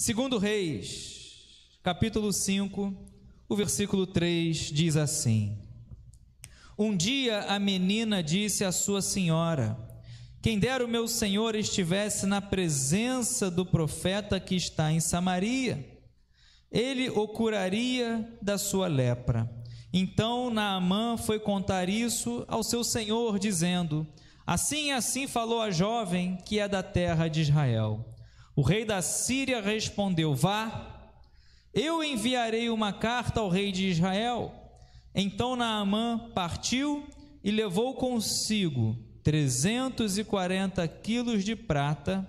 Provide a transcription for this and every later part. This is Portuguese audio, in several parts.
Segundo Reis, capítulo 5, o versículo 3 diz assim: Um dia a menina disse à sua senhora: Quem dera o meu senhor estivesse na presença do profeta que está em Samaria, ele o curaria da sua lepra. Então Naamã foi contar isso ao seu senhor, dizendo: Assim e assim falou a jovem que é da terra de Israel. O rei da Síria respondeu: Vá, eu enviarei uma carta ao rei de Israel. Então Naamã partiu e levou consigo 340 quilos de prata,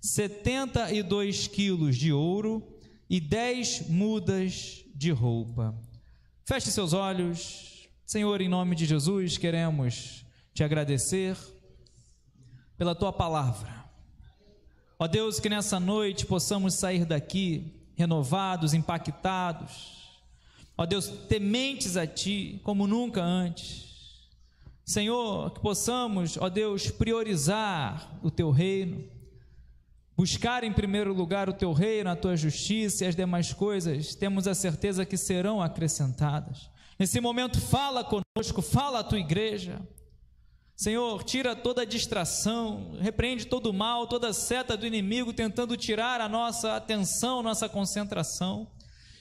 72 quilos de ouro e 10 mudas de roupa. Feche seus olhos. Senhor, em nome de Jesus, queremos te agradecer pela tua palavra. Ó Deus, que nessa noite possamos sair daqui renovados, impactados, ó Deus, tementes a ti como nunca antes. Senhor, que possamos, ó Deus, priorizar o teu reino, buscar em primeiro lugar o teu reino, a tua justiça, e as demais coisas temos a certeza que serão acrescentadas. Nesse momento fala conosco, fala a tua igreja. Senhor, tira toda a distração, repreende todo o mal, toda a seta do inimigo tentando tirar a nossa atenção, nossa concentração.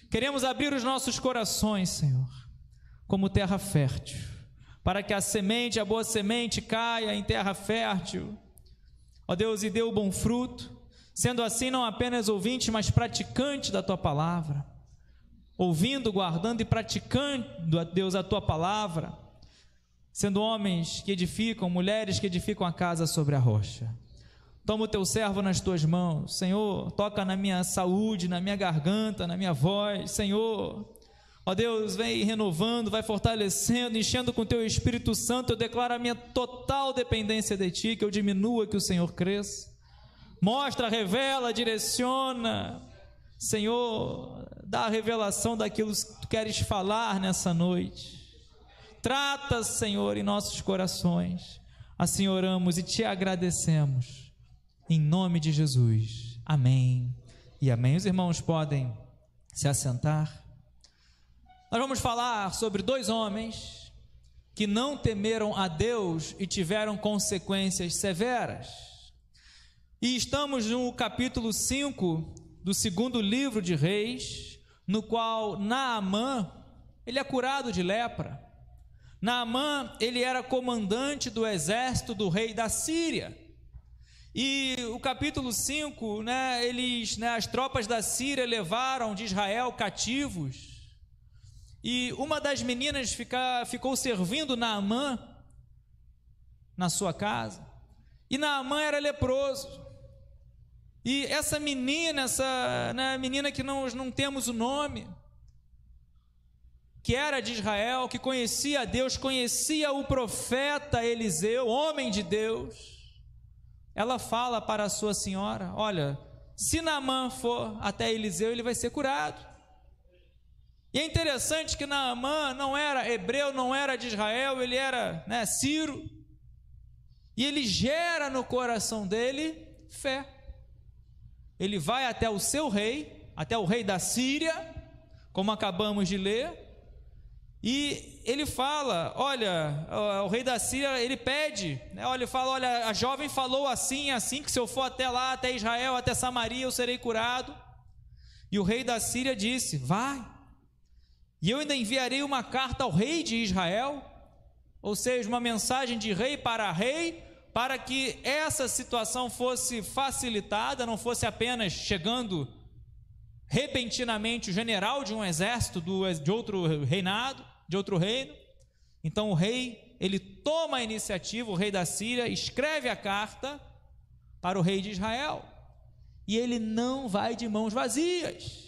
Queremos abrir os nossos corações, Senhor, como terra fértil, para que a semente, a boa semente, caia em terra fértil, ó Deus, e dê o bom fruto, sendo assim não apenas ouvinte, mas praticante da tua palavra, ouvindo, guardando e praticando, ó Deus, a tua palavra, sendo homens que edificam, mulheres que edificam a casa sobre a rocha. Toma o teu servo nas tuas mãos, Senhor, toca na minha saúde, na minha garganta, na minha voz, Senhor, ó Deus, vem renovando, vai fortalecendo, enchendo com teu Espírito Santo. Eu declaro a minha total dependência de ti, que eu diminua, que o Senhor cresça. Mostra, revela, direciona, Senhor, dá a revelação daquilo que tu queres falar nessa noite. Trata, Senhor, em nossos corações. Assim oramos e te agradecemos, em nome de Jesus, amém e amém. Os irmãos podem se assentar. Nós vamos falar sobre dois homens que não temeram a Deus e tiveram consequências severas. E estamos no capítulo 5 do segundo livro de Reis, no qual Naamã, ele é curado de lepra. Naamã, ele era comandante do exército do rei da Síria. E o capítulo 5, as tropas da Síria levaram de Israel cativos. E uma das meninas ficou servindo Naamã na sua casa. E Naamã era leproso. E essa menina, menina que não temos o nome, que era de Israel, que conhecia a Deus, conhecia o profeta Eliseu, homem de Deus, ela fala para a sua senhora: olha, se Naamã for até Eliseu, ele vai ser curado. E é interessante que Naamã não era hebreu, não era de Israel, ele era sírio, e ele gera no coração dele fé. Ele vai até o seu rei, até o rei da Síria, como acabamos de ler, e ele fala: olha, o rei da Síria, ele pede, ele fala: olha, a jovem falou assim, que se eu for até lá, até Israel, até Samaria, eu serei curado. E o rei da Síria disse: vai, e eu ainda enviarei uma carta ao rei de Israel, ou seja, uma mensagem de rei, para que essa situação fosse facilitada, não fosse apenas chegando repentinamente o general de um exército de outro reinado, de outro reino. Então o rei, ele toma a iniciativa, o rei da Síria escreve a carta para o rei de Israel, e ele não vai de mãos vazias.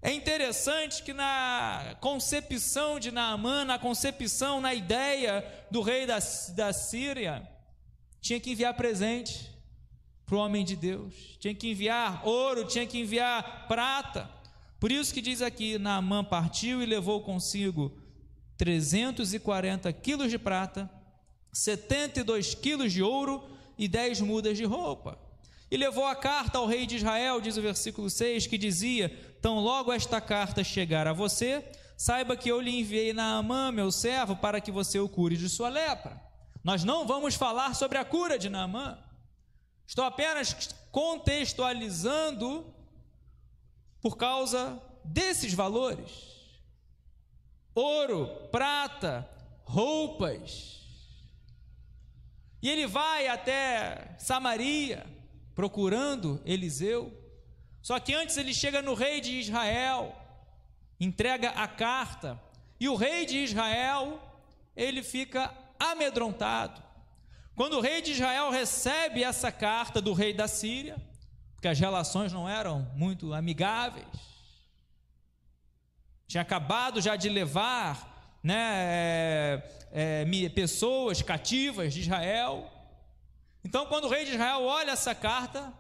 É interessante que na concepção de Naamã, na ideia do rei da Síria, tinha que enviar presente para o homem de Deus, tinha que enviar ouro, tinha que enviar prata. Por isso que diz aqui: Naamã partiu e levou consigo 340 quilos de prata, 72 quilos de ouro e 10 mudas de roupa. E levou a carta ao rei de Israel, diz o versículo 6, que dizia: tão logo esta carta chegar a você, saiba que eu lhe enviei Naamã, meu servo, para que você o cure de sua lepra. Nós não vamos falar sobre a cura de Naamã. Estou apenas contextualizando por causa desses valores: ouro, prata, roupas. E ele vai até Samaria procurando Eliseu. Só que antes ele chega no rei de Israel, entrega a carta, e o rei de Israel, ele fica amedrontado. Quando o rei de Israel recebe essa carta do rei da Síria, porque as relações não eram muito amigáveis, tinha acabado já de levar, pessoas cativas de Israel. Então, quando o rei de Israel olha essa carta,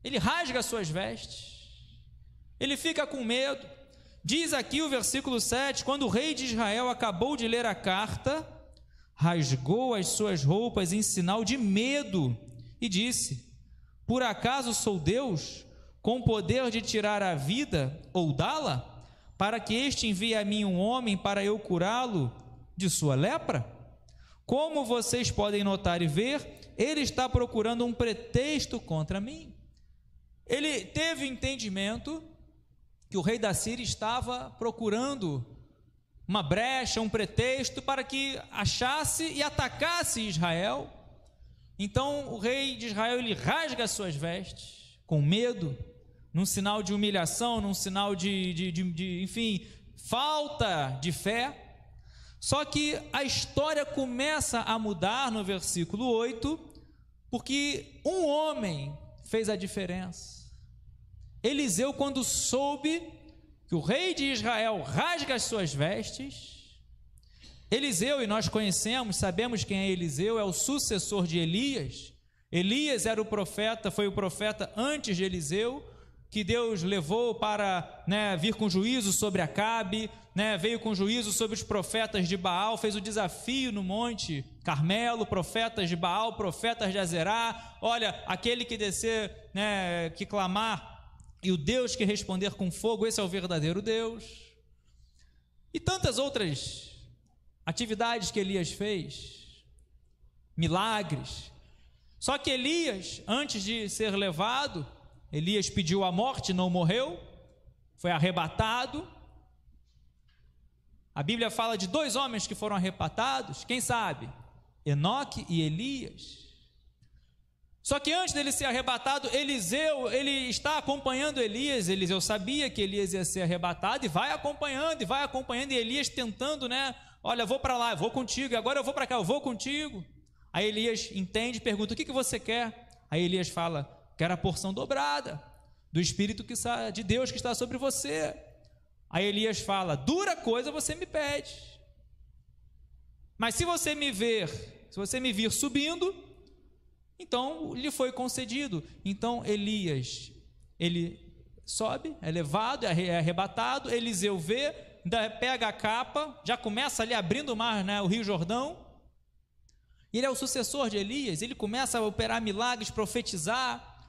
ele rasga suas vestes, ele fica com medo. Diz aqui o versículo 7, quando o rei de Israel acabou de ler a carta, rasgou as suas roupas em sinal de medo e disse: por acaso sou Deus, com poder de tirar a vida ou dá-la, para que este envie a mim um homem para eu curá-lo de sua lepra? Como vocês podem notar e ver, ele está procurando um pretexto contra mim. Ele teve entendimento que o rei da Síria estava procurando uma brecha, um pretexto para que achasse e atacasse Israel. Então o rei de Israel, ele rasga as suas vestes com medo, num sinal de humilhação, num sinal enfim, falta de fé. Só que a história começa a mudar no versículo 8, porque um homem fez a diferença. Eliseu, quando soube que o rei de Israel rasga as suas vestes, Eliseu, e nós conhecemos, sabemos quem é Eliseu, é o sucessor de Elias. Elias era o profeta, foi o profeta antes de Eliseu, que Deus levou para vir com juízo sobre Acabe, veio com juízo sobre os profetas de Baal, fez o desafio no monte Carmelo, profetas de Baal, profetas de Azerá. Olha, aquele que descer, que clamar, e o Deus que responder com fogo, esse é o verdadeiro Deus. E tantas outras atividades que Elias fez, milagres. Só que Elias, antes de ser levado, Elias pediu a morte, não morreu, foi arrebatado. A Bíblia fala de 2 homens que foram arrebatados, quem sabe? Enoque e Elias. Só que antes dele ser arrebatado, Eliseu, ele está acompanhando Elias. Eliseu sabia que Elias ia ser arrebatado e vai acompanhando, e Elias tentando, olha, eu vou para lá, eu vou contigo, e agora eu vou para cá, eu vou contigo. Aí Elias entende, pergunta: o que você quer? Aí Elias fala: quero a porção dobrada do Espírito de Deus que está sobre você. Aí Elias fala: dura coisa você me pede, mas se você me vir subindo, então lhe foi concedido. Então Elias, ele sobe, é levado, é arrebatado. Eliseu vê, pega a capa, já começa ali abrindo o mar, o Rio Jordão. Ele é o sucessor de Elias, ele começa a operar milagres, profetizar.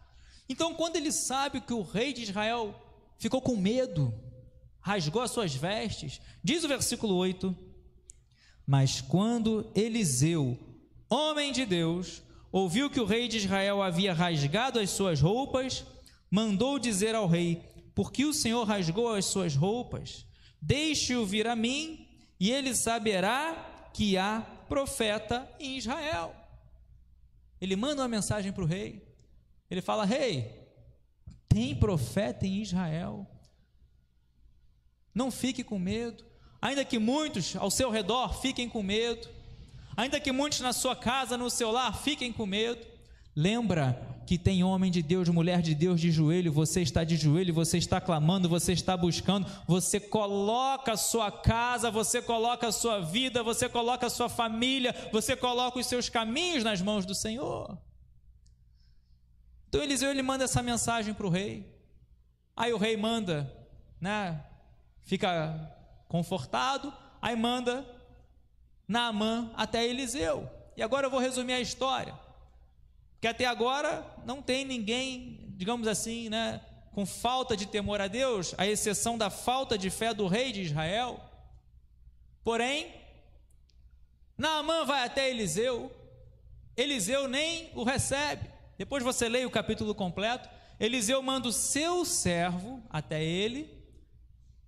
Então, quando ele sabe que o rei de Israel ficou com medo, rasgou as suas vestes, diz o versículo 8: mas quando Eliseu, homem de Deus, ouviu que o rei de Israel havia rasgado as suas roupas, mandou dizer ao rei: por que o Senhor rasgou as suas roupas? Deixe-o vir a mim, e ele saberá que há profeta em Israel. Ele manda uma mensagem para o rei. Ele fala: rei, tem profeta em Israel. Não fique com medo, ainda que muitos ao seu redor fiquem com medo, ainda que muitos na sua casa, no seu lar, fiquem com medo. Lembra que tem homem de Deus, mulher de Deus de joelho. Você está de joelho, você está clamando, você está buscando, você coloca a sua casa, você coloca a sua vida, você coloca a sua família, você coloca os seus caminhos nas mãos do Senhor. Então Eliseu, ele manda essa mensagem para o rei. Aí o rei manda, fica confortado, aí manda Naamã até Eliseu. E agora eu vou resumir a história. Porque até agora não tem ninguém, digamos assim, né, com falta de temor a Deus, à exceção da falta de fé do rei de Israel. Porém, Naamã vai até Eliseu, Eliseu nem o recebe. Depois você lê o capítulo completo. Eliseu manda o seu servo até ele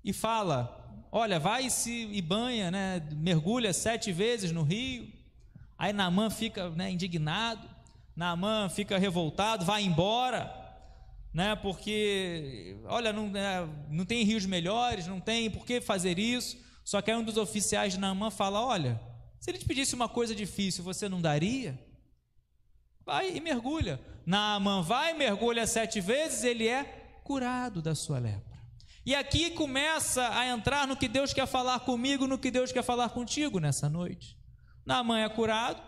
e fala: olha, vai e banha, né, mergulha 7 vezes no rio. Aí Naamã fica, né, indignado, Naamã fica revoltado, vai embora, né, porque, olha, não tem rios melhores, não tem por que fazer isso. Só que aí um dos oficiais de Naamã fala: olha, se ele te pedisse uma coisa difícil, você não daria? Vai e mergulha. Naamã vai, mergulha 7 vezes, ele é curado da sua lepra. E aqui começa a entrar no que Deus quer falar comigo, no que Deus quer falar contigo nessa noite. Naamã é curado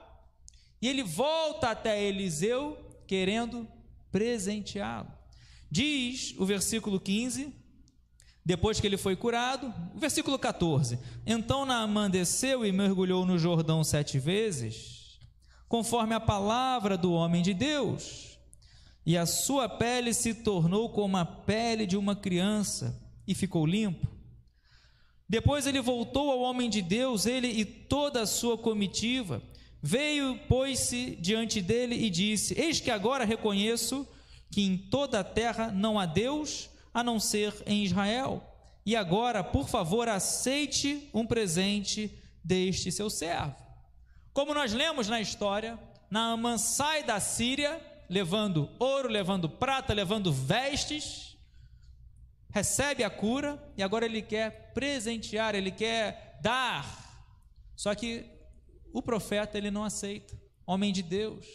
e ele volta até Eliseu querendo presenteá-lo. Diz o versículo 15, depois que ele foi curado, o versículo 14: então Naamã desceu e mergulhou no Jordão 7 vezes, conforme a palavra do homem de Deus, e a sua pele se tornou como a pele de uma criança, e ficou limpo. Depois ele voltou ao homem de Deus, ele e toda a sua comitiva, veio, pôs-se diante dele e disse: eis que agora reconheço que em toda a terra não há Deus, a não ser em Israel, e agora, por favor, aceite um presente deste seu servo. Como nós lemos na história, Naamã sai da Síria, levando ouro, levando prata, levando vestes, recebe a cura, e agora ele quer presentear, ele quer dar. Só que o profeta, ele não aceita, homem de Deus.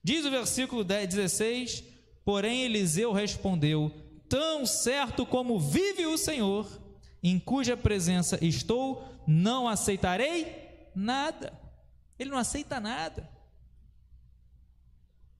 Diz o versículo 16, porém Eliseu respondeu: tão certo como vive o Senhor, em cuja presença estou, não aceitarei nada. Ele não aceita nada,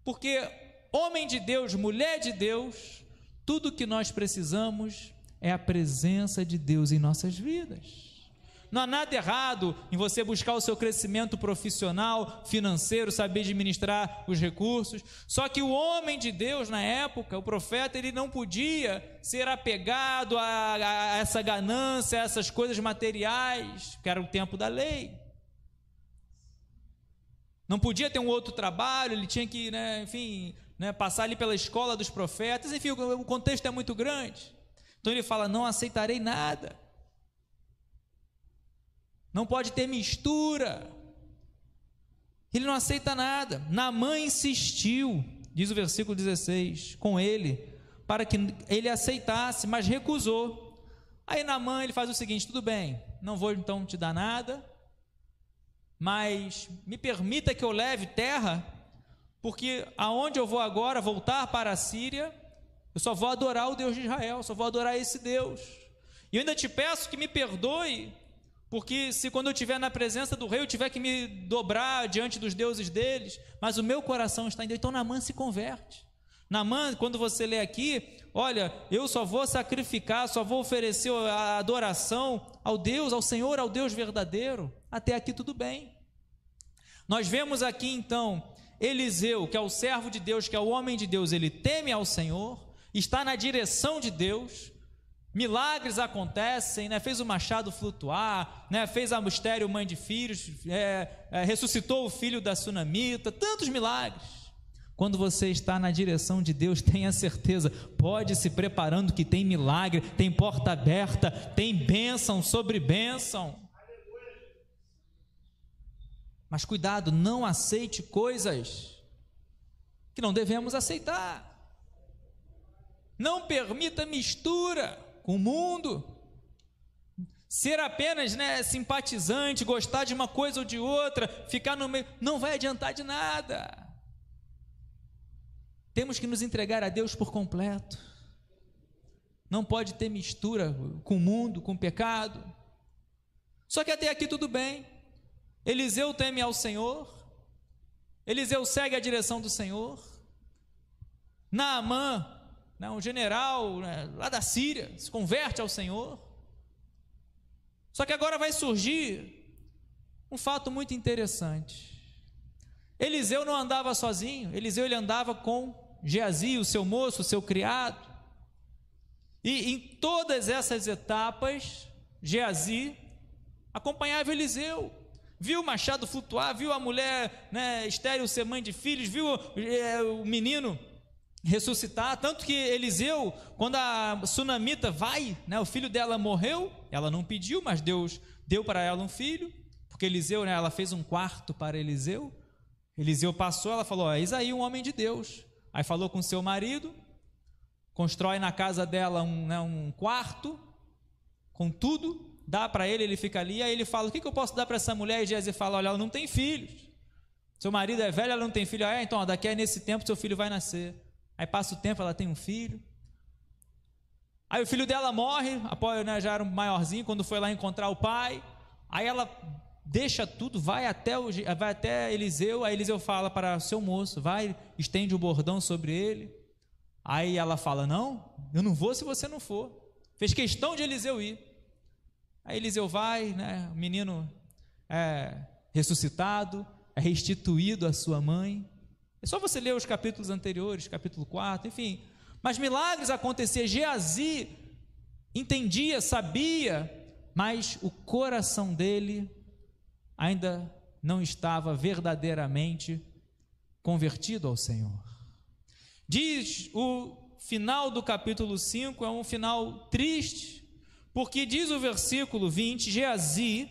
porque homem de Deus, mulher de Deus, tudo que nós precisamos é a presença de Deus em nossas vidas. Não há nada errado em você buscar o seu crescimento profissional, financeiro, saber administrar os recursos. Só que o homem de Deus na época, o profeta, ele não podia ser apegado a essa ganância, a essas coisas materiais, que era o tempo da lei. Não podia ter um outro trabalho, ele tinha que, passar ali pela escola dos profetas. Enfim, o contexto é muito grande. Então ele fala: não aceitarei nada. Não pode ter mistura. Ele não aceita nada. Naamã insistiu, diz o versículo 16, com ele, para que ele aceitasse, mas recusou. Aí Naamã, ele faz o seguinte: tudo bem, não vou então te dar nada, mas me permita que eu leve terra, porque aonde eu vou agora, voltar para a Síria, eu só vou adorar o Deus de Israel, só vou adorar esse Deus. E eu ainda te peço que me perdoe, porque se quando eu estiver na presença do rei, eu tiver que me dobrar diante dos deuses deles, mas o meu coração está em Deus. Então Naamã se converte. Naamã, quando você lê aqui, olha, eu só vou sacrificar, só vou oferecer a adoração ao Deus, ao Senhor, ao Deus verdadeiro. Até aqui tudo bem. Nós vemos aqui então Eliseu, que é o servo de Deus, que é o homem de Deus, ele teme ao Senhor, está na direção de Deus, milagres acontecem, fez o machado flutuar, fez a estéril mãe de filhos, ressuscitou o filho da sunamita, tantos milagres. Quando você está na direção de Deus, tenha certeza, pode se preparando que tem milagre, tem porta aberta, tem bênção sobre bênção. Mas cuidado, não aceite coisas que não devemos aceitar. Não permita mistura com o mundo. Ser apenas simpatizante, gostar de uma coisa ou de outra, ficar no meio, não vai adiantar de nada. Temos que nos entregar a Deus por completo. Não pode ter mistura com o mundo, com o pecado. Só que até aqui tudo bem. Eliseu teme ao Senhor, Eliseu segue a direção do Senhor. Naamã, um general lá da Síria, se converte ao Senhor. Só que agora vai surgir um fato muito interessante. Eliseu não andava sozinho, Eliseu ele andava com Geazi, o seu moço, o seu criado. E em todas essas etapas, Geazi acompanhava Eliseu, viu o machado flutuar, viu a mulher, estéril ser mãe de filhos, viu o menino ressuscitar, tanto que Eliseu, quando a sunamita vai, o filho dela morreu, ela não pediu, mas Deus deu para ela um filho, porque Eliseu, ela fez um quarto para Eliseu. Eliseu passou, ela falou, eis aí um homem de Deus. Aí falou com seu marido, constrói na casa dela um quarto, com tudo, dá para ele, ele fica ali, aí ele fala, o que eu posso dar para essa mulher? E Geazi fala, olha, ela não tem filhos, seu marido é velho, ela não tem filho. Então, daqui a nesse tempo seu filho vai nascer. Aí passa o tempo, ela tem um filho, aí o filho dela morre, já era um maiorzinho, quando foi lá encontrar o pai, aí ela deixa tudo, vai até Eliseu, aí Eliseu fala para o seu moço, vai, estende o bordão sobre ele. Aí ela fala, não, eu não vou se você não for. Fez questão de Eliseu ir. Aí Eliseu vai, o menino é ressuscitado, é restituído à sua mãe. É só você ler os capítulos anteriores, capítulo 4, enfim. Mas milagres aconteciam. Geazi entendia, sabia, mas o coração dele ainda não estava verdadeiramente convertido ao Senhor. Diz o final do capítulo 5, é um final triste, porque diz o versículo 20, Geazi,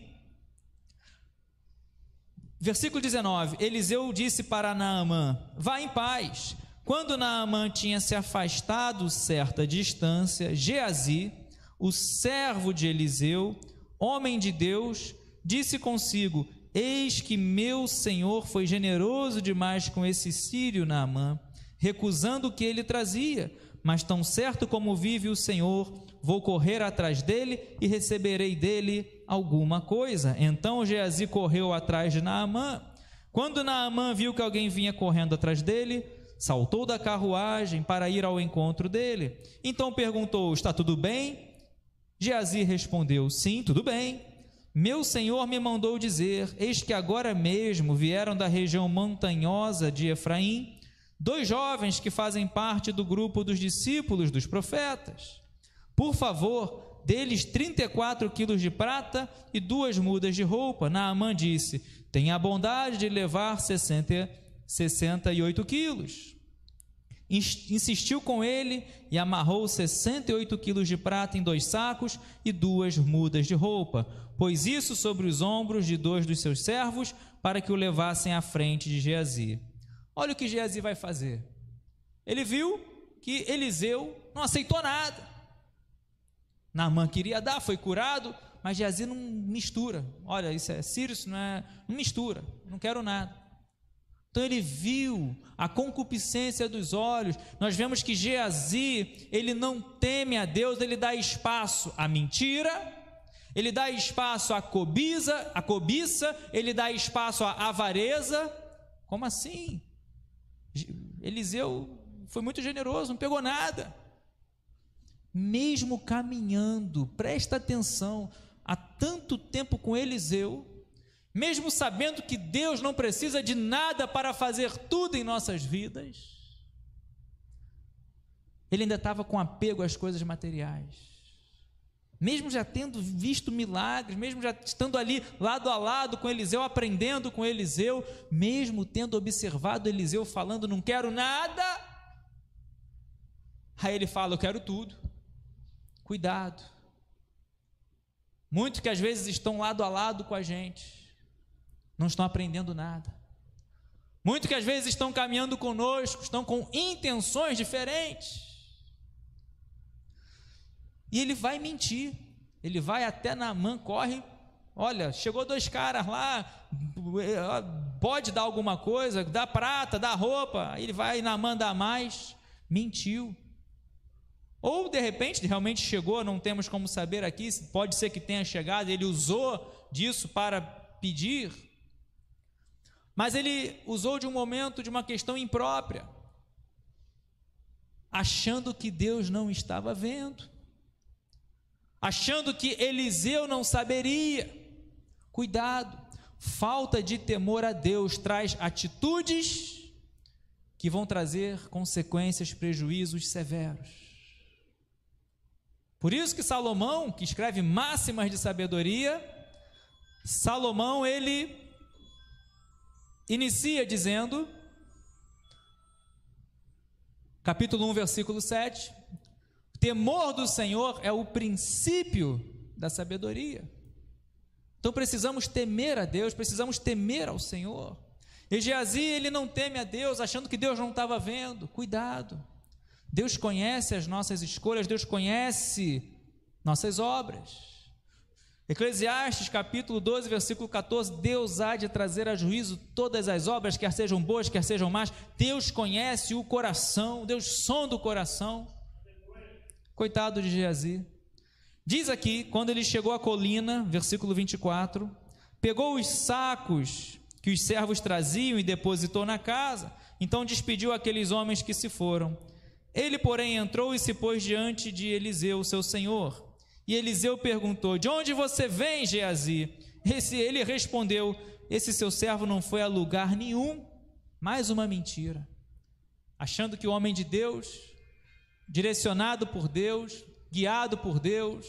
versículo 19, Eliseu disse para Naamã, vá em paz. Quando Naamã tinha se afastado certa distância, Geazi, o servo de Eliseu, homem de Deus, disse consigo, eis que meu senhor foi generoso demais com esse sírio Naamã, recusando o que ele trazia, mas tão certo como vive o Senhor, vou correr atrás dele e receberei dele alguma coisa. Então Geazi correu atrás de Naamã. Quando Naamã viu que alguém vinha correndo atrás dele, saltou da carruagem para ir ao encontro dele. Então perguntou, está tudo bem? Geazi respondeu, sim, tudo bem. Meu senhor me mandou dizer, eis que agora mesmo vieram da região montanhosa de Efraim, 2 jovens que fazem parte do grupo dos discípulos dos profetas. Por favor, dê-lhes 34 quilos de prata e 2 mudas de roupa. Naamã disse, tenha a bondade de levar 68 quilos. Insistiu com ele e amarrou 68 quilos de prata em 2 sacos e 2 mudas de roupa. Pôs isso sobre os ombros de 2 dos seus servos para que o levassem à frente de Geazi. Olha o que Geazi vai fazer. Ele viu que Eliseu não aceitou nada. Naamã queria dar, foi curado, mas Geazi não mistura. Olha, isso é sírio, isso não mistura, não quero nada. Então ele viu a concupiscência dos olhos. Nós vemos que Geazi, ele não teme a Deus, ele dá espaço à mentira, ele dá espaço à cobiça, ele dá espaço à avareza. Como assim? Eliseu foi muito generoso, não pegou nada. Mesmo caminhando, presta atenção, há tanto tempo com Eliseu, mesmo sabendo que Deus não precisa de nada para fazer tudo em nossas vidas, ele ainda estava com apego às coisas materiais. Mesmo já tendo visto milagres, mesmo já estando ali lado a lado com Eliseu, aprendendo com Eliseu, mesmo tendo observado Eliseu falando, não quero nada, aí ele fala, eu quero tudo. Cuidado. Muitos que às vezes estão lado a lado com a gente, não estão aprendendo nada. Muitos que às vezes estão caminhando conosco, estão com intenções diferentes. E ele vai mentir, ele vai até Naamã, corre, olha, chegou 2 caras lá, pode dar alguma coisa, dá prata, dá roupa, aí ele vai, Naamã dá mais, mentiu. Ou de repente, realmente chegou, não temos como saber aqui, pode ser que tenha chegado, ele usou disso para pedir, mas ele usou de um momento, de uma questão imprópria, achando que Deus não estava vendo, achando que Eliseu não saberia. Cuidado, falta de temor a Deus traz atitudes que vão trazer consequências, prejuízos severos. Por isso que Salomão, que escreve máximas de sabedoria, Salomão, ele inicia dizendo, capítulo 1, versículo 7, o temor do Senhor é o princípio da sabedoria. Então precisamos temer a Deus, precisamos temer ao Senhor. E Geazi, ele não teme a Deus, achando que Deus não estava vendo. Cuidado, Deus conhece as nossas escolhas, Deus conhece nossas obras. Eclesiastes capítulo 12, versículo 14, Deus há de trazer a juízo todas as obras, quer sejam boas, quer sejam más. Deus conhece o coração, Deus sonda o coração. Coitado de Geazi. Diz aqui, quando ele chegou à colina, versículo 24, pegou os sacos que os servos traziam e depositou na casa, então despediu aqueles homens que se foram. Ele, porém, entrou e se pôs diante de Eliseu, seu senhor. E Eliseu perguntou, de onde você vem, Geazi? Ele respondeu, esse seu servo não foi a lugar nenhum. Mais uma mentira. Achando que o homem de Deus, direcionado por Deus, guiado por Deus,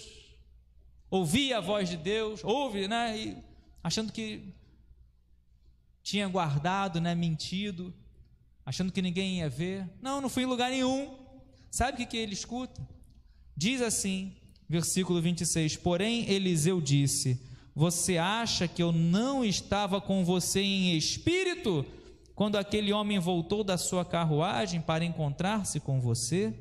ouvia a voz de Deus, ouve, né? E achando que tinha guardado, né? Mentido, achando que ninguém ia ver. Não fui em lugar nenhum. Sabe o que ele escuta? Diz assim, versículo 26, porém Eliseu disse, você acha que eu não estava com você em espírito, quando aquele homem voltou da sua carruagem para encontrar-se com você?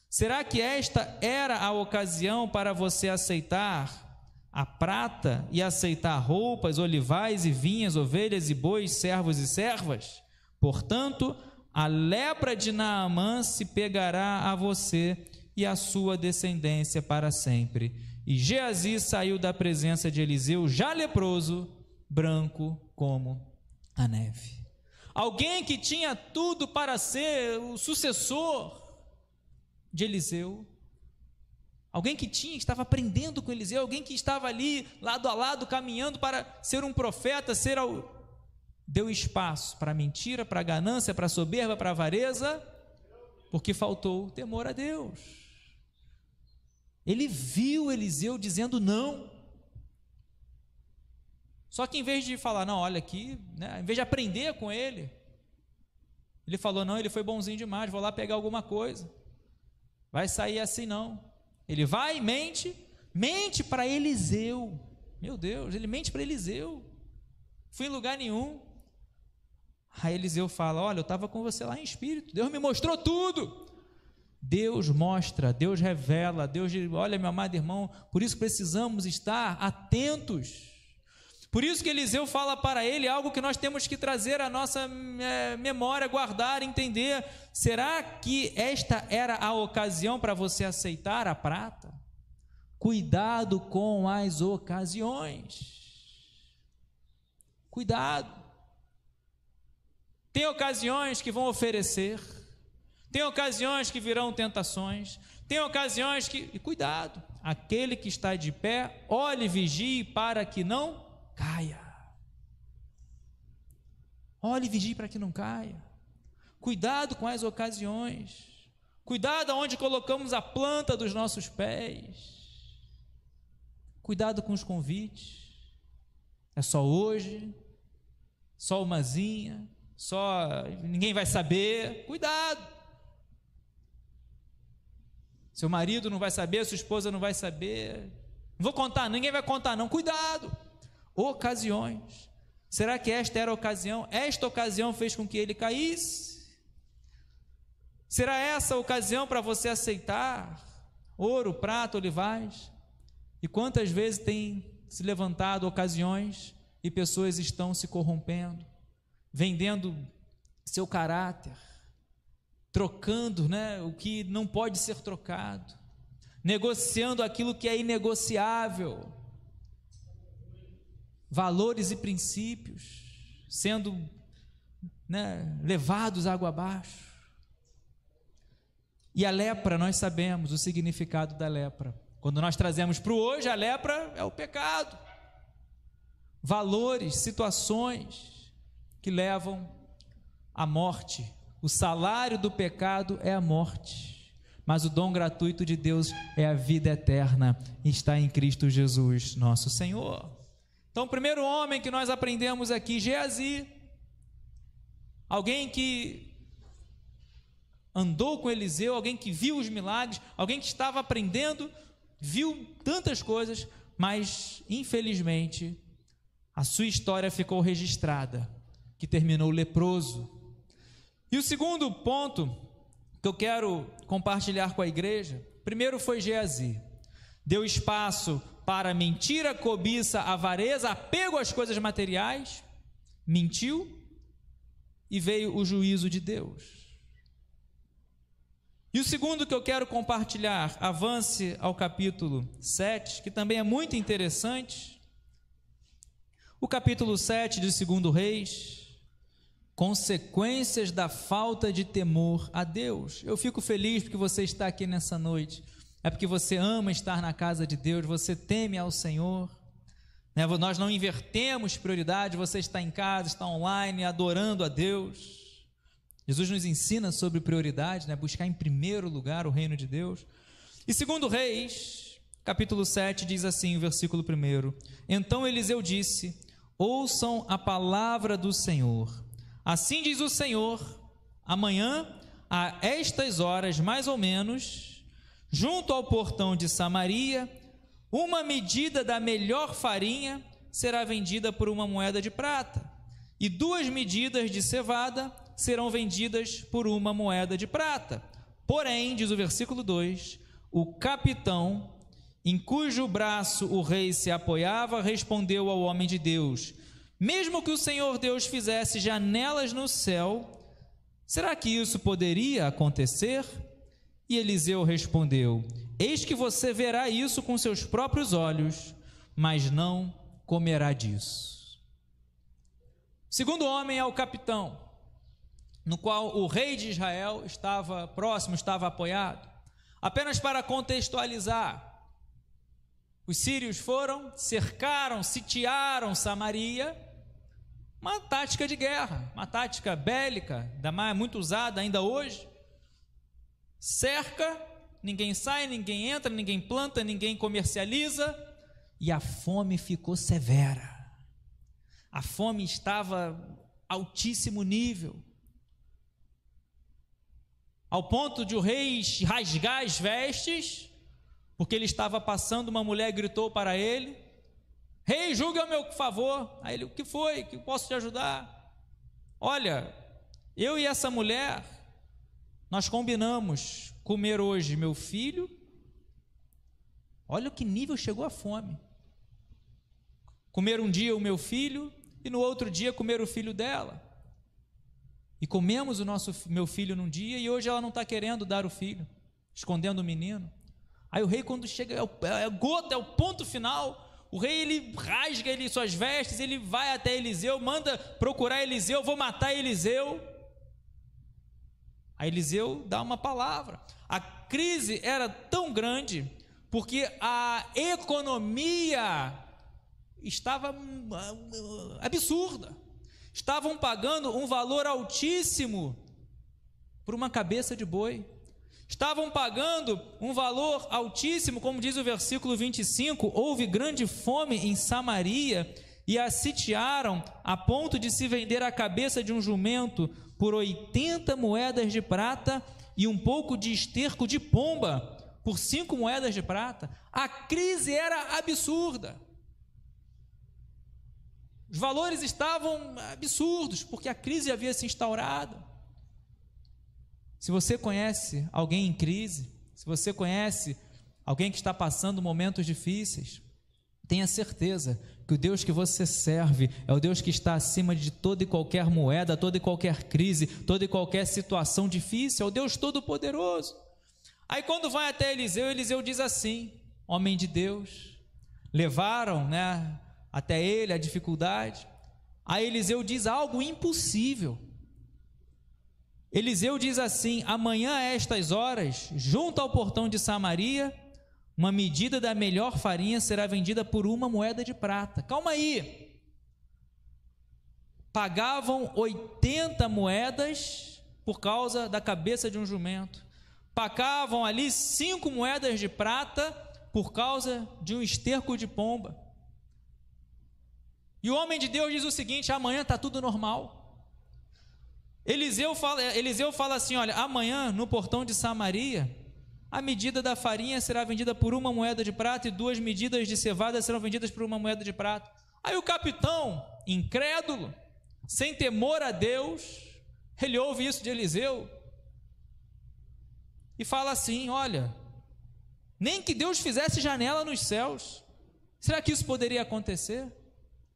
Será que esta era a ocasião para você aceitar a prata e aceitar roupas, olivais e vinhas, ovelhas e bois, servos e servas? Portanto, a lepra de Naamã se pegará a você e a sua descendência para sempre. E Geazi saiu da presença de Eliseu, já leproso, branco como a neve. Alguém que tinha tudo para ser o sucessor de Eliseu, alguém que estava aprendendo com Eliseu, alguém que estava ali lado a lado caminhando para ser um profeta, deu espaço para a mentira, para a ganância, para a soberba, para a avareza, porque faltou temor a Deus. Ele viu Eliseu dizendo não, só que em vez de falar, não, olha aqui, né, em vez de aprender com ele falou, não, ele foi bonzinho demais, vou lá pegar alguma coisa, vai sair assim não. Ele vai e mente para Eliseu, meu Deus, ele mente para Eliseu, fui em lugar nenhum. Aí Eliseu fala, olha, eu estava com você lá em espírito, Deus me mostrou tudo. Deus mostra, Deus revela, Deus diz, olha, meu amado irmão, por isso precisamos estar atentos. Por isso que Eliseu fala para ele algo que nós temos que trazer à nossa memória, guardar, entender. Será que esta era a ocasião para você aceitar a prata? Cuidado com as ocasiões. Cuidado. Tem ocasiões que vão oferecer, tem ocasiões que virão tentações, tem ocasiões que... E cuidado, aquele que está de pé, olhe e vigie para que não caia. Olhe e vigie para que não caia. Cuidado com as ocasiões. Cuidado aonde colocamos a planta dos nossos pés. Cuidado com os convites. É só hoje, só umazinha, só ninguém vai saber. Cuidado. Seu marido não vai saber, sua esposa não vai saber. Não vou contar, ninguém vai contar não. Cuidado. Ocasiões. Será que esta era a ocasião? Esta ocasião fez com que ele caísse? Será essa a ocasião para você aceitar ouro, prata, olivais? E quantas vezes tem se levantado ocasiões e pessoas estão se corrompendo, vendendo seu caráter, trocando, né, o que não pode ser trocado, negociando aquilo que é inegociável, valores e princípios sendo, né, levados água abaixo. E a lepra, nós sabemos o significado da lepra. Quando nós trazemos para o hoje, a lepra é o pecado. valores, situações que levam à morte. O salário do pecado é a morte, mas o dom gratuito de Deus é a vida eterna, e está em Cristo Jesus, nosso Senhor. Então, o primeiro homem que nós aprendemos aqui, Geazi, alguém que andou com Eliseu, alguém que viu os milagres, alguém que estava aprendendo, viu tantas coisas, mas infelizmente a sua história ficou registrada, que terminou leproso. E o segundo ponto que eu quero compartilhar com a igreja, primeiro foi Geazi, deu espaço para mentira, cobiça, avareza, apego às coisas materiais, mentiu e veio o juízo de Deus. E o segundo que eu quero compartilhar, avance ao capítulo 7, que também é muito interessante. O capítulo 7 de 2 Reis, consequências da falta de temor a Deus. Eu fico feliz porque você está aqui nessa noite, é porque você ama estar na casa de Deus, você teme ao Senhor, né? Nós não invertemos prioridade, você está em casa, está online, adorando a Deus. Jesus nos ensina sobre prioridade, né? Buscar em primeiro lugar o reino de Deus. E 2 Reis, capítulo 7, diz assim, o versículo 1: Então Eliseu disse: ouçam a palavra do Senhor. Assim diz o Senhor: amanhã, a estas horas mais ou menos, junto ao portão de Samaria, uma medida da melhor farinha será vendida por uma moeda de prata, e 2 medidas de cevada serão vendidas por uma moeda de prata. Porém, diz o versículo 2, o capitão, em cujo braço o rei se apoiava, respondeu ao homem de Deus: mesmo que o Senhor Deus fizesse janelas no céu, será que isso poderia acontecer? E Eliseu respondeu: eis que você verá isso com seus próprios olhos, mas não comerá disso. O segundo homem é o capitão, no qual o rei de Israel estava próximo, estava apoiado. Apenas para contextualizar, os sírios foram, cercaram, sitiaram Samaria, uma tática de guerra, uma tática bélica, muito usada ainda hoje. Cerca, ninguém sai, ninguém entra, ninguém planta, ninguém comercializa, e a fome ficou severa. A fome estava altíssimo nível, ao ponto de o rei rasgar as vestes, porque ele estava passando, uma mulher gritou para ele: rei, julgue ao meu favor. Aí ele: o que foi? Que posso te ajudar? Olha, eu e essa mulher, nós combinamos comer hoje meu filho. Olha o que nível chegou a fome. Comer um dia o meu filho e no outro dia comer o filho dela. E comemos meu filho num dia e hoje ela não está querendo dar o filho, escondendo o menino. Aí o rei, quando chega, é o ponto final, o rei, ele rasga suas vestes, ele vai até Eliseu, manda procurar Eliseu: vou matar Eliseu. Aí Eliseu dá uma palavra. A crise era tão grande, porque a economia estava absurda. Estavam pagando um valor altíssimo por uma cabeça de boi. Estavam pagando um valor altíssimo, como diz o versículo 25, houve grande fome em Samaria e a sitiaram a ponto de se vender a cabeça de um jumento por 80 moedas de prata e um pouco de esterco de pomba por 5 moedas de prata. A crise era absurda. Os valores estavam absurdos, porque a crise havia se instaurado. Se você conhece alguém em crise, se você conhece alguém que está passando momentos difíceis, tenha certeza que o Deus que você serve é o Deus que está acima de toda e qualquer moeda, toda e qualquer crise, toda e qualquer situação difícil, é o Deus Todo-Poderoso. Aí quando vai até Eliseu, Eliseu diz assim: homem de Deus, levaram, até ele a dificuldade. Aí Eliseu diz algo impossível. Eliseu diz assim: amanhã a estas horas, junto ao portão de Samaria, uma medida da melhor farinha será vendida por uma moeda de prata. Calma aí, pagavam 80 moedas por causa da cabeça de um jumento, pagavam ali 5 moedas de prata por causa de um esterco de pomba. E o homem de Deus diz o seguinte: amanhã está tudo normal. Eliseu fala assim: olha, amanhã no portão de Samaria, a medida da farinha será vendida por 1 moeda de prata e 2 medidas de cevada serão vendidas por 1 moeda de prata. Aí o capitão, incrédulo, sem temor a Deus, ele ouve isso de Eliseu e fala assim: olha, nem que Deus fizesse janela nos céus, será que isso poderia acontecer?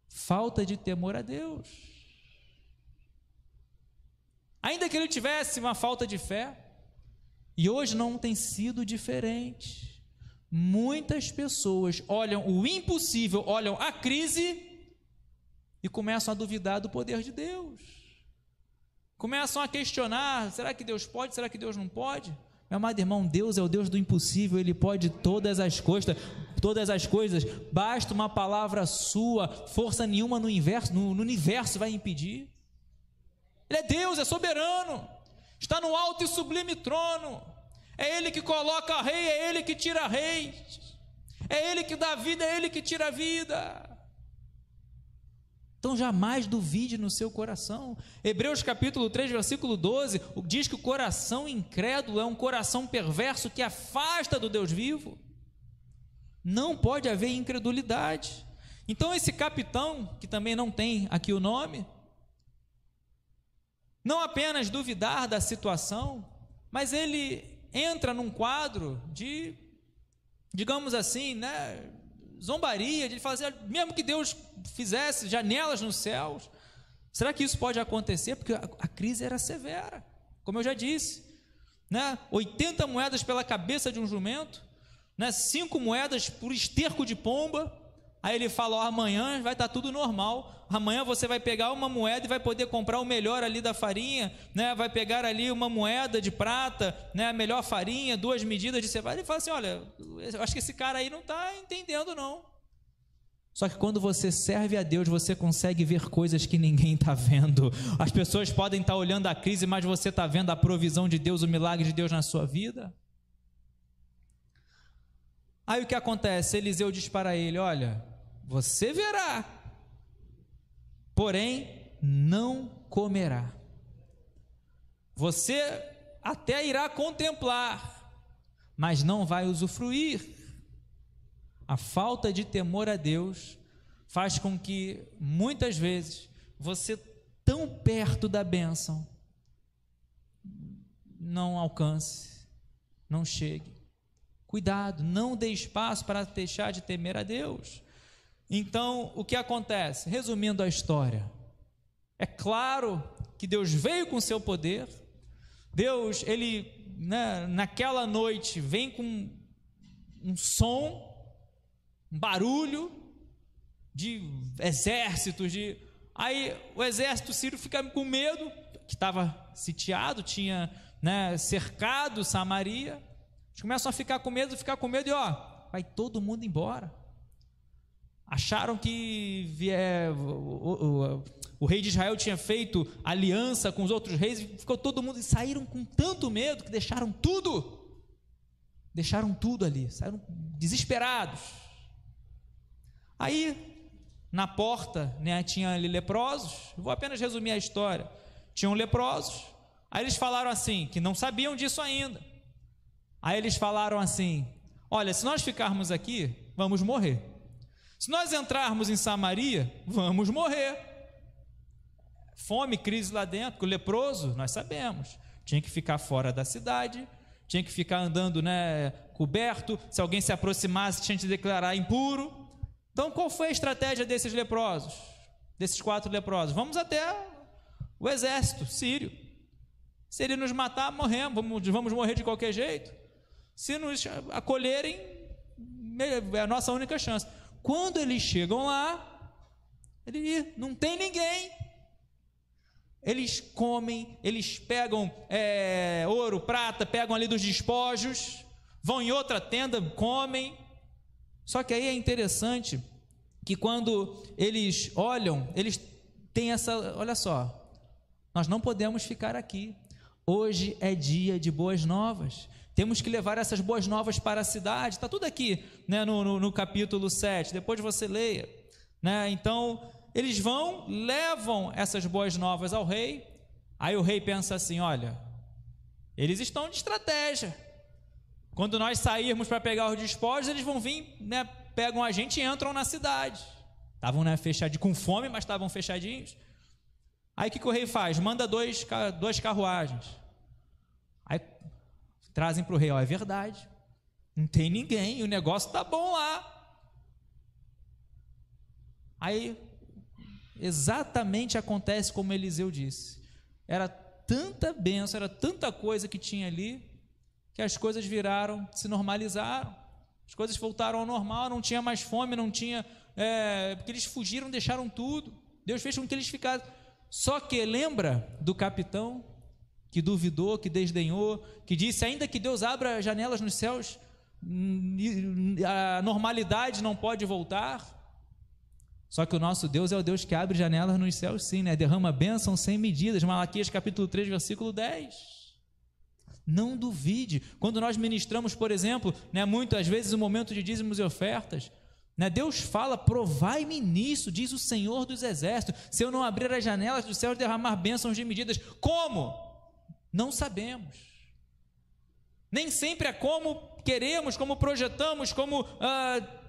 Falta de temor a Deus. Ainda que ele tivesse uma falta de fé, e hoje não tem sido diferente. Muitas pessoas olham o impossível, olham a crise e começam a duvidar do poder de Deus. Começam a questionar: será que Deus pode? Será que Deus não pode? Meu amado irmão, Deus é o Deus do impossível, Ele pode todas as coisas, basta uma palavra sua, força nenhuma no universo vai impedir. Ele é Deus, é soberano, está no alto e sublime trono, é Ele que coloca rei, é Ele que tira reis, é Ele que dá vida, é Ele que tira a vida. Então jamais duvide no seu coração. Hebreus capítulo 3, versículo 12, diz que o coração incrédulo é um coração perverso que afasta do Deus vivo. Não pode haver incredulidade. Então esse capitão, que também não tem aqui o nome, não apenas duvidar da situação, mas ele entra num quadro de, digamos assim, zombaria, de fazer, mesmo que Deus fizesse janelas nos céus, será que isso pode acontecer? Porque a crise era severa, como eu já disse, 80 moedas pela cabeça de um jumento, 5 moedas por esterco de pomba. Aí ele fala: amanhã vai estar tudo normal, amanhã você vai pegar uma moeda e vai poder comprar o melhor ali da farinha, vai pegar ali uma moeda de prata, a melhor farinha, 2 medidas de cevada. Ele fala assim: olha, eu acho que esse cara aí não está entendendo não. Só que quando você serve a Deus, você consegue ver coisas que ninguém está vendo. As pessoas podem estar olhando a crise, mas você está vendo a provisão de Deus, o milagre de Deus na sua vida. Aí o que acontece? Eliseu diz para ele: olha, você verá, porém não comerá. Você até irá contemplar, mas não vai usufruir. A falta de temor a Deus faz com que muitas vezes você, tão perto da bênção, não alcance, não chegue. Cuidado, não dê espaço para deixar de temer a Deus. Então, o que acontece? Resumindo a história, é claro que Deus veio com seu poder. Deus, Ele, naquela noite, vem com um som, um barulho de exércitos, aí o exército sírio fica com medo, que estava sitiado, tinha cercado Samaria. Eles começam a ficar com medo, e vai todo mundo embora. Acharam que o rei de Israel tinha feito aliança com os outros reis, e ficou todo mundo, e saíram com tanto medo que deixaram tudo ali, saíram desesperados. Aí na porta tinha ali leprosos. Vou apenas resumir a história. Tinham leprosos, aí eles falaram assim, que não sabiam disso ainda. Aí eles falaram assim: olha, se nós ficarmos aqui, vamos morrer. Se nós entrarmos em Samaria, vamos morrer. Fome, crise lá dentro, porque o leproso, nós sabemos, tinha que ficar fora da cidade, tinha que ficar andando coberto, se alguém se aproximasse tinha que declarar impuro. Então qual foi a estratégia desses leprosos, desses 4 leprosos? Vamos até o exército sírio, se ele nos matar, morremos, vamos morrer de qualquer jeito. Se nos acolherem, é a nossa única chance. Quando eles chegam lá, não tem ninguém. Eles comem, eles pegam ouro, prata, pegam ali dos despojos, vão em outra tenda, comem. Só que aí é interessante que quando eles olham, eles tem essa, olha só, nós não podemos ficar aqui. Hoje é dia de boas novas. Temos que levar essas boas novas para a cidade. Está tudo aqui, né, no capítulo 7. Depois você leia, né? Então, eles levam essas boas novas ao rei. Aí o rei pensa assim: olha, eles estão de estratégia. Quando nós sairmos para pegar os despojos, eles vão vir, né, pegam a gente e entram na cidade. Estavam, né, fechadinhos, com fome, mas estavam fechadinhos. Aí o que o rei faz? Manda duas carruagens. Aí trazem para o rei: ó, é verdade, não tem ninguém, o negócio está bom lá. Aí exatamente acontece como Eliseu disse. Era tanta bênção, era tanta coisa que tinha ali, que as coisas se normalizaram, as coisas voltaram ao normal, não tinha mais fome, não tinha, porque eles fugiram, deixaram tudo, Deus fez com que eles ficassem. Só que lembra do capitão que duvidou, que desdenhou, que disse: ainda que Deus abra janelas nos céus, a normalidade não pode voltar. Só que o nosso Deus é o Deus que abre janelas nos céus, sim, né? Derrama bênção sem medidas. Malaquias capítulo 3, versículo 10. Não duvide. Quando nós ministramos, por exemplo, né, muitas vezes o momento de dízimos e ofertas, né, Deus fala: provai-me nisso, diz o Senhor dos Exércitos, se eu não abrir as janelas do céu e derramar bênçãos de medidas. Como? Não sabemos. Nem sempre é como queremos, como projetamos, como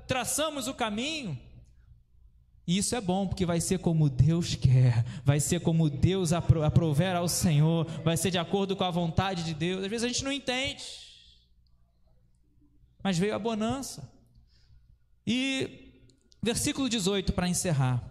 traçamos o caminho. E isso é bom, porque vai ser como Deus quer, vai ser como Deus aprover ao Senhor, vai ser de acordo com a vontade de Deus. Às vezes a gente não entende, mas veio a bonança. E versículo 18 para encerrar: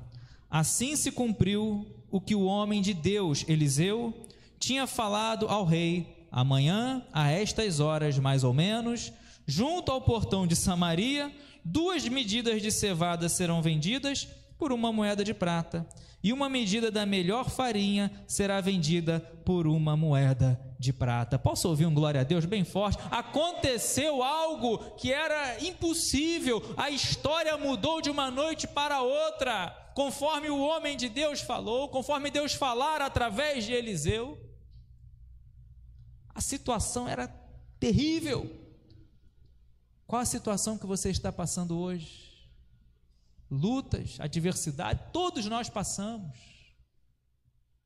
assim se cumpriu o que o homem de Deus, Eliseu, tinha falado ao rei: amanhã, a estas horas mais ou menos, junto ao portão de Samaria, 2 medidas de cevada serão vendidas por 1 moeda de prata, e 1 medida da melhor farinha será vendida por 1 moeda de prata. Posso ouvir um glória a Deus bem forte? Aconteceu algo que era impossível, a história mudou de uma noite para outra, conforme o homem de Deus falou, conforme Deus falara através de Eliseu. A situação era terrível. Qual a situação que você está passando hoje? Lutas, adversidade, todos nós passamos.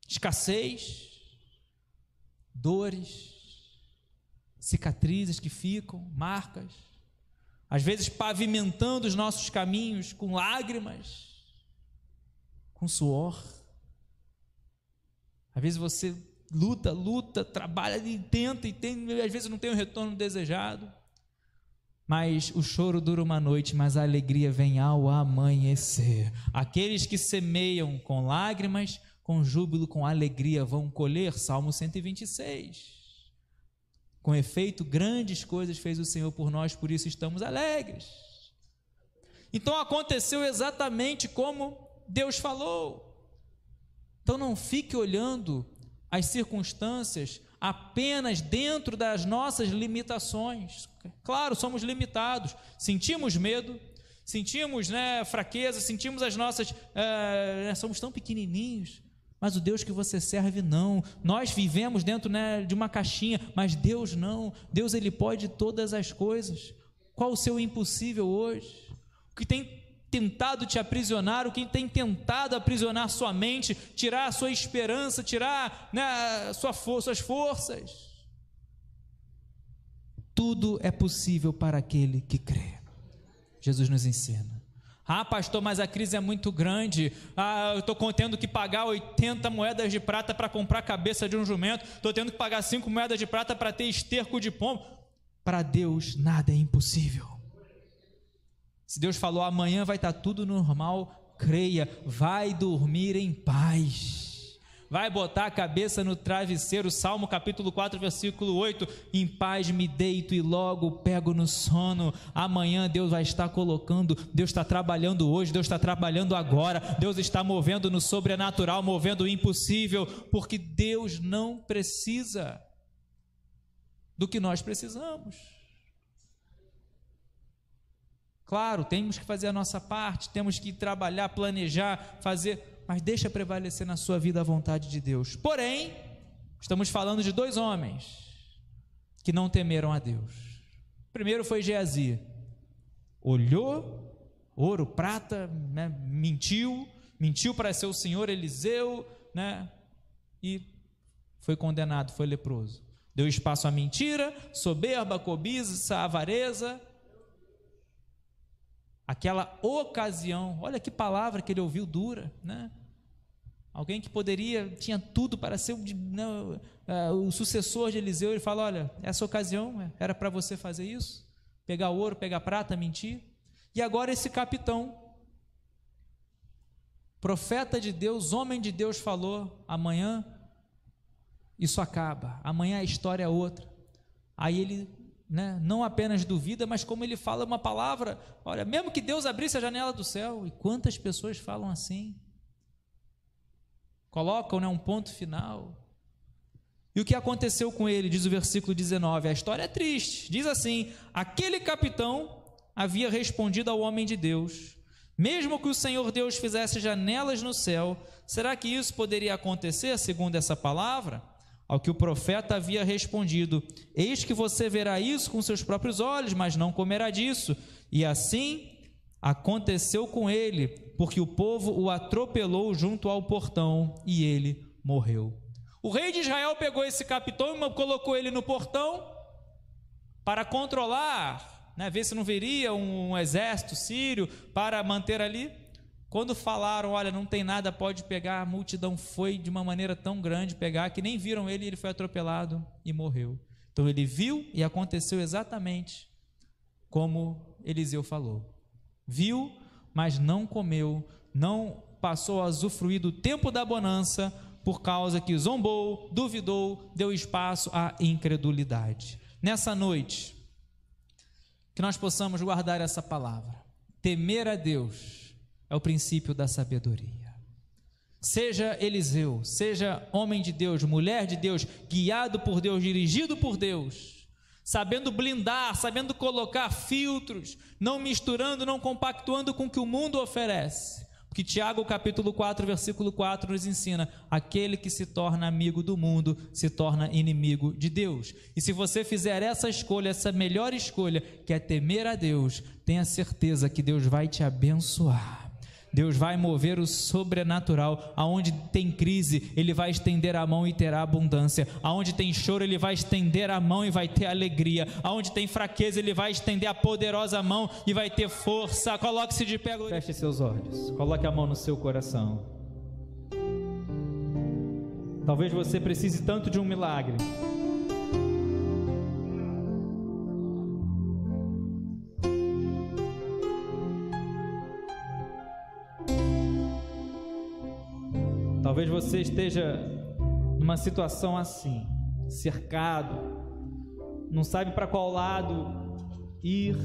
Escassez, dores, cicatrizes que ficam, marcas, às vezes pavimentando os nossos caminhos com lágrimas, com suor. Às vezes você luta, trabalha e tenta, e às vezes não tem o retorno desejado. Mas o choro dura uma noite, mas a alegria vem ao amanhecer. Aqueles que semeiam com lágrimas, com júbilo, com alegria, vão colher. Salmo 126. Com efeito, grandes coisas fez o Senhor por nós, por isso estamos alegres. Então aconteceu exatamente como Deus falou. Então não fique olhando as circunstâncias apenas dentro das nossas limitações. Claro, somos limitados, sentimos medo, sentimos, fraqueza, sentimos as nossas, somos tão pequenininhos, mas o Deus que você serve não. Nós vivemos dentro, de uma caixinha, mas Deus não. Deus, Ele pode todas as coisas. Qual o seu impossível hoje? O que tem tentado te aprisionar, o que tem tentado aprisionar sua mente, tirar a sua esperança, tirar suas forças. Tudo é possível para aquele que crê. Jesus nos ensina. Ah, pastor, mas a crise é muito grande. Eu estou tendo que pagar 80 moedas de prata para comprar a cabeça de um jumento. Estou tendo que pagar 5 moedas de prata para ter esterco de pombo. Para Deus nada é impossível. Se Deus falou amanhã vai estar tudo normal, creia, vai dormir em paz, vai botar a cabeça no travesseiro. Salmo capítulo 4, versículo 8, em paz me deito e logo pego no sono. Amanhã Deus vai estar colocando, Deus está trabalhando hoje, Deus está trabalhando agora, Deus está movendo no sobrenatural, movendo o impossível, porque Deus não precisa do que nós precisamos. Claro, temos que fazer a nossa parte, temos que trabalhar, planejar, fazer, mas deixa prevalecer na sua vida a vontade de Deus. Porém, estamos falando de 2 homens que não temeram a Deus. O primeiro foi Geazi. Olhou, ouro, prata, né, mentiu para ser o senhor Eliseu, né, e foi condenado, foi leproso. Deu espaço à mentira, soberba, cobiça, avareza. Aquela ocasião, olha que palavra que ele ouviu dura, né? Alguém que tinha tudo para ser o sucessor de Eliseu, ele fala, olha, essa ocasião era para você fazer isso, pegar ouro, pegar prata, mentir. E agora esse capitão, profeta de Deus, homem de Deus, falou, amanhã isso acaba, amanhã a história é outra. Aí ele, né, não apenas duvida, mas como ele fala uma palavra, olha, mesmo que Deus abrisse a janela do céu, e quantas pessoas falam assim, colocam, né, um ponto final. E o que aconteceu com ele, diz o versículo 19, a história é triste, diz assim, aquele capitão havia respondido ao homem de Deus, mesmo que o Senhor Deus fizesse janelas no céu, será que isso poderia acontecer, segundo essa palavra? Ao que o profeta havia respondido, eis que você verá isso com seus próprios olhos, mas não comerá disso. E assim aconteceu com ele, porque o povo o atropelou junto ao portão e ele morreu. O rei de Israel pegou esse capitão e colocou ele no portão para controlar, né, ver se não viria um exército sírio para manter ali. Quando falaram, olha, não tem nada, pode pegar, a multidão foi de uma maneira tão grande pegar, que nem viram ele, e ele foi atropelado e morreu. Então ele viu e aconteceu exatamente como Eliseu falou. Viu, mas não comeu, não passou a usufruir do tempo da bonança, por causa que zombou, duvidou, deu espaço à incredulidade. Nessa noite, que nós possamos guardar essa palavra. Temer a Deus é o princípio da sabedoria. Seja Eliseu, seja homem de Deus, mulher de Deus, guiado por Deus, dirigido por Deus, sabendo blindar, sabendo colocar filtros, não misturando, não compactuando com o que o mundo oferece. Porque Tiago capítulo 4, versículo 4 nos ensina, aquele que se torna amigo do mundo, se torna inimigo de Deus. E se você fizer essa escolha, essa melhor escolha, que é temer a Deus, tenha certeza que Deus vai te abençoar. Deus vai mover o sobrenatural. Aonde tem crise, Ele vai estender a mão e terá abundância. Aonde tem choro, Ele vai estender a mão e vai ter alegria. Aonde tem fraqueza, Ele vai estender a poderosa mão e vai ter força. Coloque-se de pé. Feche seus olhos, coloque a mão no seu coração. Talvez você precise tanto de um milagre. Talvez você esteja numa situação assim, cercado, não sabe para qual lado ir.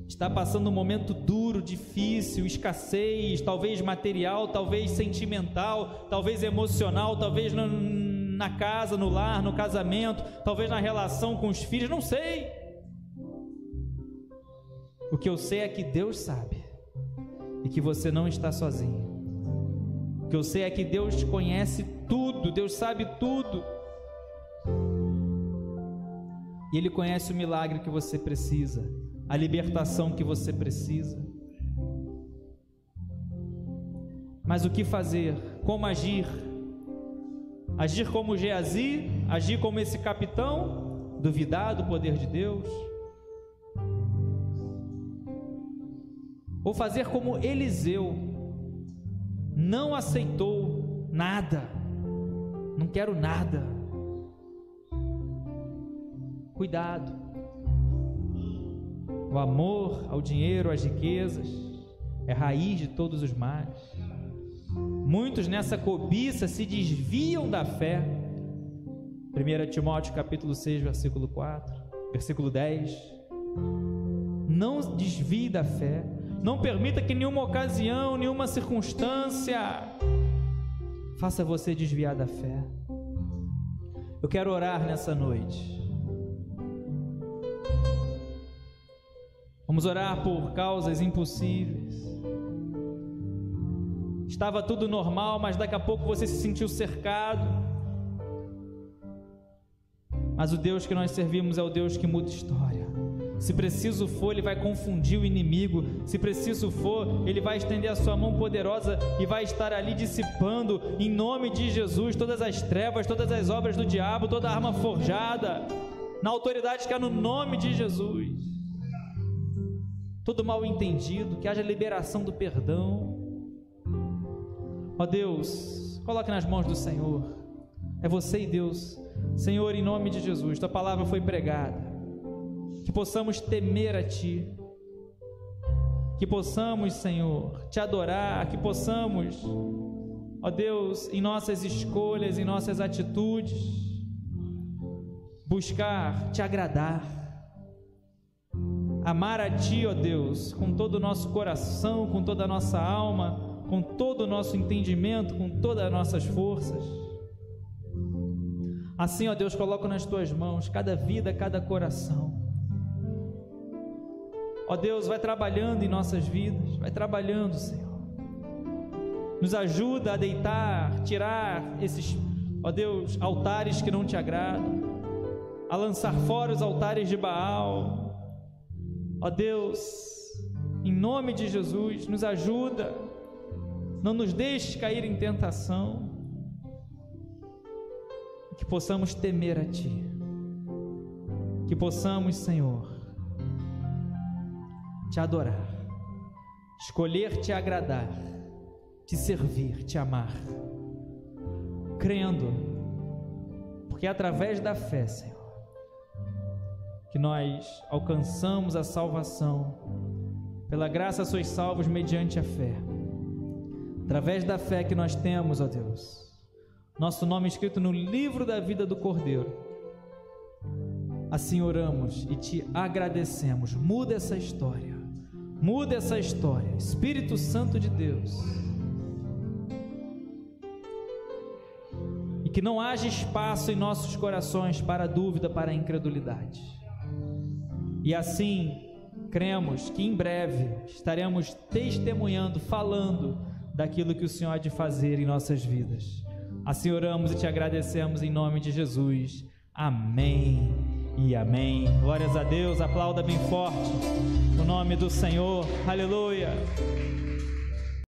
Está passando um momento duro, difícil, escassez, talvez material, talvez sentimental, talvez emocional, talvez na casa, no lar, no casamento, talvez na relação com os filhos, não sei. O que eu sei é que Deus sabe. E que você não está sozinho. O que eu sei é que Deus conhece tudo, Deus sabe tudo. E Ele conhece o milagre que você precisa, a libertação que você precisa. Mas o que fazer? Como agir? Agir como Geazi? Agir como esse capitão? Duvidar do poder de Deus? Ou fazer como Eliseu, não aceitou nada, não quero nada. Cuidado, o amor ao dinheiro, às riquezas, é raiz de todos os males. Muitos nessa cobiça se desviam da fé. 1 Timóteo capítulo 6, versículo 4, versículo 10. Não desvie da fé. Não permita que nenhuma ocasião, nenhuma circunstância faça você desviar da fé. Eu quero orar nessa noite. Vamos orar por causas impossíveis. Estava tudo normal, mas daqui a pouco você se sentiu cercado. Mas o Deus que nós servimos é o Deus que muda história. Se preciso for, Ele vai confundir o inimigo. Se preciso for, Ele vai estender a sua mão poderosa e vai estar ali dissipando, em nome de Jesus, todas as trevas, todas as obras do diabo, toda arma forjada, na autoridade que há no nome de Jesus. Todo mal entendido, que haja liberação do perdão. Ó Deus, coloque nas mãos do Senhor. É você e Deus. Senhor, em nome de Jesus, Tua palavra foi pregada. Que possamos temer a Ti. Que possamos, Senhor, Te adorar. Que possamos, ó Deus, em nossas escolhas, em nossas atitudes, buscar Te agradar. Amar a Ti, ó Deus, com todo o nosso coração, com toda a nossa alma, com todo o nosso entendimento, com todas as nossas forças. Assim, ó Deus, coloco nas Tuas mãos cada vida, cada coração. Ó Deus, vai trabalhando em nossas vidas, vai trabalhando, Senhor. Nos ajuda a deitar, tirar esses, ó Deus, altares que não Te agradam, a lançar fora os altares de Baal. Ó Deus, em nome de Jesus, nos ajuda, não nos deixe cair em tentação, que possamos temer a Ti, que possamos, Senhor, Te adorar, escolher Te agradar, Te servir, Te amar, crendo, porque é através da fé, Senhor, que nós alcançamos a salvação. Pela graça sois salvos mediante a fé. Através da fé que nós temos, ó Deus, nosso nome escrito no livro da vida do Cordeiro. Assim oramos e Te agradecemos. Muda essa história. Muda essa história. Espírito Santo de Deus. E que não haja espaço em nossos corações para a dúvida, para a incredulidade. E assim, cremos que em breve estaremos testemunhando, falando daquilo que o Senhor há de fazer em nossas vidas. Assim oramos e Te agradecemos em nome de Jesus. Amém e amém. Glórias a Deus, aplauda bem forte o nome do Senhor. Aleluia.